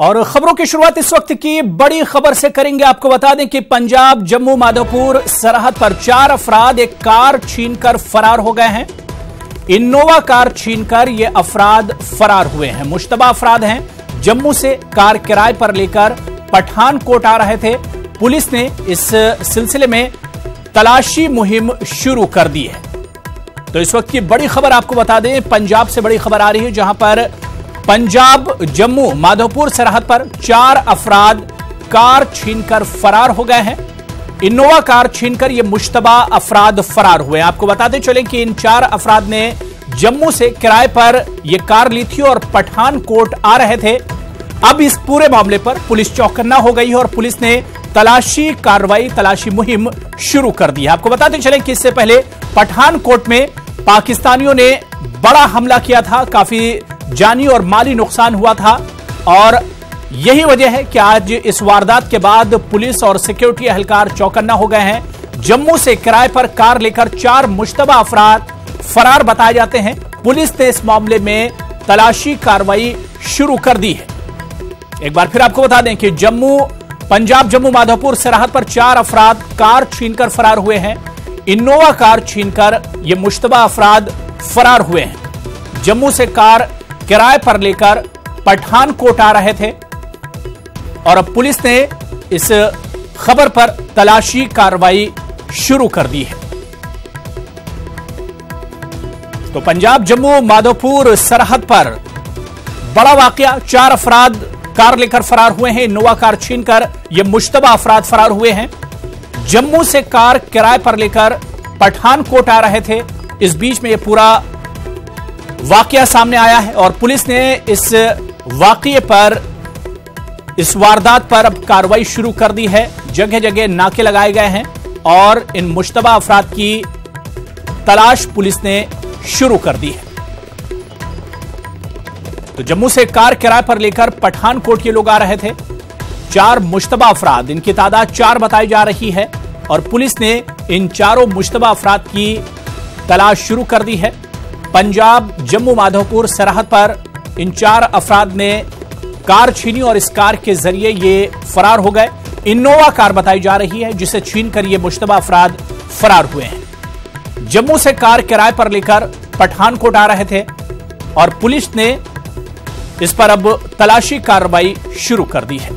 और खबरों की शुरुआत इस वक्त की बड़ी खबर से करेंगे। आपको बता दें कि पंजाब जम्मू माधोपुर सरहद पर 4 अफराद एक कार छीनकर फरार हो गए हैं। इनोवा कार छीनकर ये अफराद फरार हुए हैं। मुश्तबा अफराद हैं। जम्मू से कार किराए पर लेकर पठानकोट आ रहे थे। पुलिस ने इस सिलसिले में तलाशी मुहिम शुरू कर दी है। तो इस वक्त की बड़ी खबर आपको बता दें, पंजाब से बड़ी खबर आ रही है, जहां पर पंजाब जम्मू माधोपुर सरहद पर 4 अफराद कार छीनकर फरार हो गए हैं। इनोवा कार छीनकर ये मुश्तबा अफराद फरार हुए हैं। आपको बताते चलें कि इन 4 अफराद ने जम्मू से किराए पर यह कार ली थी और पठानकोट आ रहे थे। अब इस पूरे मामले पर पुलिस चौकन्ना हो गई है और पुलिस ने तलाशी कार्रवाई, तलाशी मुहिम शुरू कर दी है। आपको बताते चलें कि इससे पहले पठानकोट में पाकिस्तानियों ने बड़ा हमला किया था, काफी जानी और माली नुकसान हुआ था और यही वजह है कि आज इस वारदात के बाद पुलिस और सिक्योरिटी एहलकार चौकन्ना हो गए हैं। जम्मू से किराए पर कार लेकर 4 मुश्तबा अफराद फरार बताए जाते हैं। पुलिस ने इस मामले में तलाशी कार्रवाई शुरू कर दी है। एक बार फिर आपको बता दें कि पंजाब जम्मू माधोपुर सरहद पर 4 अफराद कार छीनकर फरार हुए हैं। इनोवा कार छीनकर ये मुश्तबा अफराद फरार हुए हैं। जम्मू से कार किराए पर लेकर पठानकोट आ रहे थे और अब पुलिस ने इस खबर पर तलाशी कार्रवाई शुरू कर दी है। तो पंजाब जम्मू माधोपुर सरहद पर बड़ा वाकया, 4 अफराद कार लेकर फरार हुए हैं। इनोवा कार छीनकर ये मुश्तबा अफराद फरार हुए हैं। जम्मू से कार किराए पर लेकर पठानकोट आ रहे थे। इस बीच में ये पूरा वाकया सामने आया है और पुलिस ने इस वाकये पर, इस वारदात पर अब कार्रवाई शुरू कर दी है। जगह जगह नाके लगाए गए हैं और इन मुश्तबा अफराद की तलाश पुलिस ने शुरू कर दी है। तो जम्मू से कार किराए पर लेकर पठानकोट ये लोग आ रहे थे। 4 मुश्तबा अफराद, इनकी तादाद 4 बताई जा रही है और पुलिस ने इन 4 मुश्तबा अफराद की तलाश शुरू कर दी है। पंजाब जम्मू माधोपुर सरहद पर इन 4 अफराद ने कार छीनी और इस कार के जरिए ये फरार हो गए। इनोवा कार बताई जा रही है जिसे छीनकर ये मुश्तबा अफराद फरार हुए हैं। जम्मू से कार किराए पर लेकर पठानकोट आ रहे थे और पुलिस ने इस पर अब तलाशी कार्रवाई शुरू कर दी है।